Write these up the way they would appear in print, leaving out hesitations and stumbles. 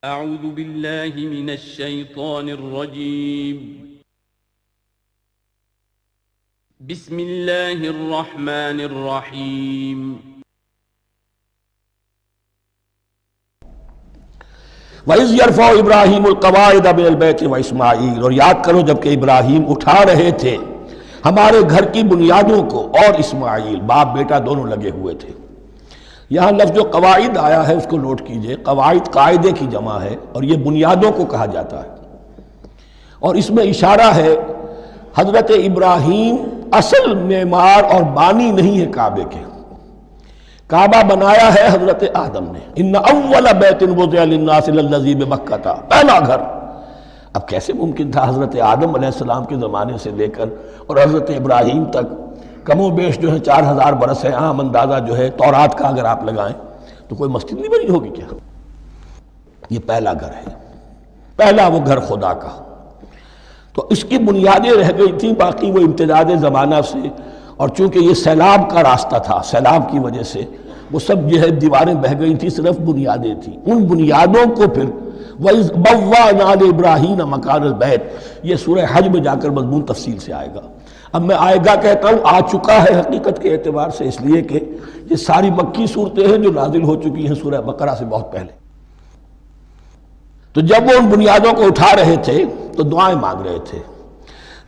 اعوذ باللہ من الشیطان الرجیم بسم اللہ الرحمن الرحیم وَإِذْ يَرْفَعُ إِبْرَاهِيمُ الْقَوَاعِدَ مِنَ الْبَيْتِ وَإِسْمَاعِيلُ، اور یاد کرو جب کہ ابراہیم اٹھا رہے تھے ہمارے گھر کی بنیادوں کو، اور اسماعیل باپ بیٹا دونوں لگے ہوئے تھے۔ یہاں لفظ جو قواعد آیا ہے اس کو نوٹ کیجئے، قواعد قاعدے کی جمع ہے اور یہ بنیادوں کو کہا جاتا ہے، اور اس میں اشارہ ہے حضرت ابراہیم اصل معمار اور بانی نہیں ہے کعبے کے، کعبہ بنایا ہے حضرت آدم نے۔ ان اول بیت وضع للناس للذی بمکہ، پہلا گھر۔ اب کیسے ممکن تھا حضرت آدم علیہ السلام کے زمانے سے لے کر اور حضرت ابراہیم تک کم و بیش جو ہے 4000 برس ہے، عام اندازہ جو ہے تورات کا اگر آپ لگائیں تو کوئی مسجد نہیں بنی ہوگی کیا؟ یہ پہلا گھر ہے، پہلا وہ گھر خدا کا۔ تو اس کی بنیادیں رہ گئی تھیں، باقی وہ امتداد زمانہ سے، اور چونکہ یہ سیلاب کا راستہ تھا، سیلاب کی وجہ سے وہ سب جو ہے دیواریں بہہ گئی تھیں، صرف بنیادیں تھیں۔ ان بنیادوں کو پھر وَإِذْ بَوَّأْنَا لِإِبْرَاهِيمَ مَكَانَ الْبَيْتِ، یہ سورہ حج میں جا کر مضمون تفصیل سے آئے گا۔ اب میں آئے گا کہتا ہوں، آ چکا ہے حقیقت کے اعتبار سے، اس لیے کہ یہ ساری مکی صورتیں ہیں جو نازل ہو چکی ہیں سورہ بقرہ سے بہت پہلے۔ تو جب وہ ان بنیادوں کو اٹھا رہے تھے تو دعائیں مانگ رہے تھے،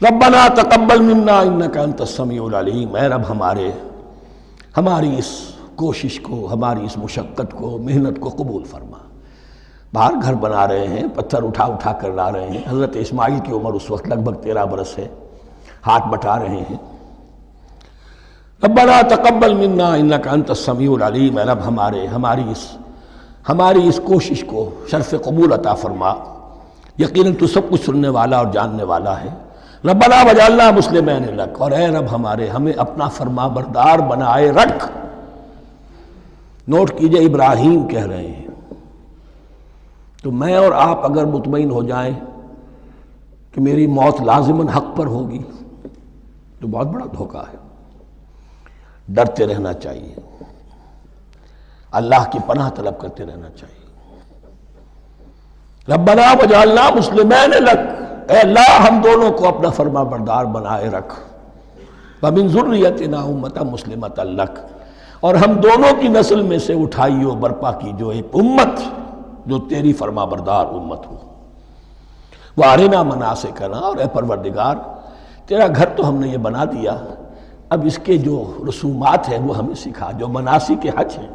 ربنا تقبل منا انک انت السمیع العلیم، اے رب ہماری اس کوشش کو، ہماری اس مشقت کو، محنت کو قبول فرما۔ باہر گھر بنا رہے ہیں، پتھر اٹھا اٹھا کر لا رہے ہیں۔ حضرت اسماعیل کی عمر اس وقت لگ بھگ 13 برس ہے، ہاتھ بٹا رہے ہیں۔ ربنا تقبل منا انک انت السمیع العلیم، اے رب ہماری اس کوشش کو شرف قبول عطا فرما، یقیناً تو سب کچھ سننے والا اور جاننے والا ہے۔ ربنا وجعلنا مسلمین لک، اور اے رب ہمیں اپنا فرما بردار بنائے رکھ۔ نوٹ کیجئے، ابراہیم کہہ رہے ہیں، تو میں اور آپ اگر مطمئن ہو جائیں کہ میری موت لازماً حق پر ہوگی تو بہت بڑا دھوکہ ہے۔ ڈرتے رہنا چاہیے، اللہ کی پناہ طلب کرتے رہنا چاہیے۔ ربنا وجعلنا مسلمین لک، اے اللہ ہم دونوں کو اپنا فرما بردار بنائے رکھ، ومن ذریتنا امۃ مسلمۃ لک، اور ہم دونوں کی نسل میں سے اٹھائیو برپا کی جو ایک امت جو تیری فرما بردار امت ہو۔ وارنا مناسکنا، اور اے پروردگار تیرا گھر تو ہم نے یہ بنا دیا، اب اس کے جو رسومات ہیں وہ ہمیں سکھا، جو مناسک حج ہیں۔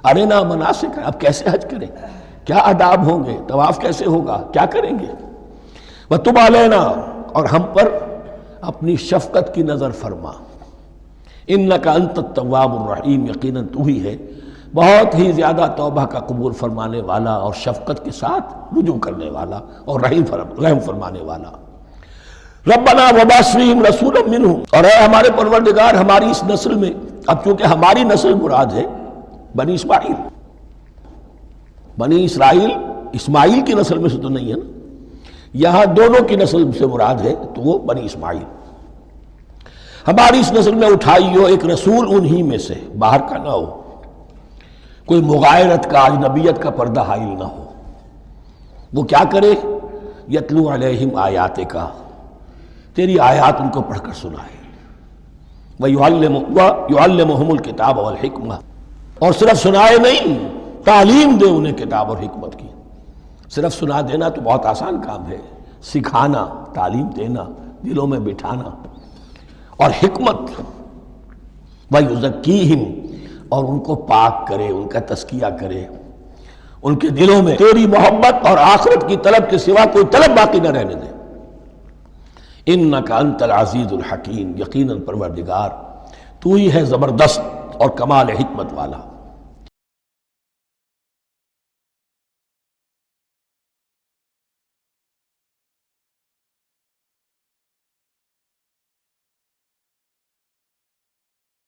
ارنا مناسک، اب کیسے حج کریں، کیا آداب ہوں گے، طواف کیسے ہوگا، کیا کریں گے۔ وتب علینا، اور ہم پر اپنی شفقت کی نظر فرما۔ انک انت التواب الرحیم، یقیناً تو ہی ہے بہت ہی زیادہ توبہ کا قبول فرمانے والا اور شفقت کے ساتھ رجوع کرنے والا اور رحم فرمانے والا۔ ربنا وبعث فیہم رسولا منہم، اور اے ہمارے پروردگار ہماری اس نسل میں، اب چونکہ ہماری نسل مراد ہے بنی اسماعیل، بنی اسرائیل اسماعیل کی نسل میں سے تو نہیں ہے نا، یہاں دونوں کی نسل سے مراد ہے تو وہ بنی اسماعیل۔ ہماری اس نسل میں اٹھائی ہو ایک رسول انہی میں سے، باہر کا نہ ہو، کوئی مغایرت کا، اجنبیت کا پردہ حائل نہ ہو۔ وہ کیا کرے، یتلو علیہم آیاتک، تیری آیات ان کو پڑھ کر سنائے، وَيُعَلِّمُهُمُ الْكِتَابَ وَالْحِکْمَةَ، اور صرف سنائے نہیں، تعلیم دے انہیں کتاب اور حکمت کی۔ صرف سنا دینا تو بہت آسان کام ہے، سکھانا، تعلیم دینا، دلوں میں بٹھانا، اور حکمت، وَيُزَكِّيهِمْ، اور ان کو پاک کرے، ان کا تزکیہ کرے، ان کے دلوں میں تیری محبت اور آخرت کی طلب کے سوا کوئی طلب باقی نہ رہنے دے۔ انک انت العزیز الحکیم، یقیناً پروردگار تو ہی ہے زبردست اور کمال حکمت والا۔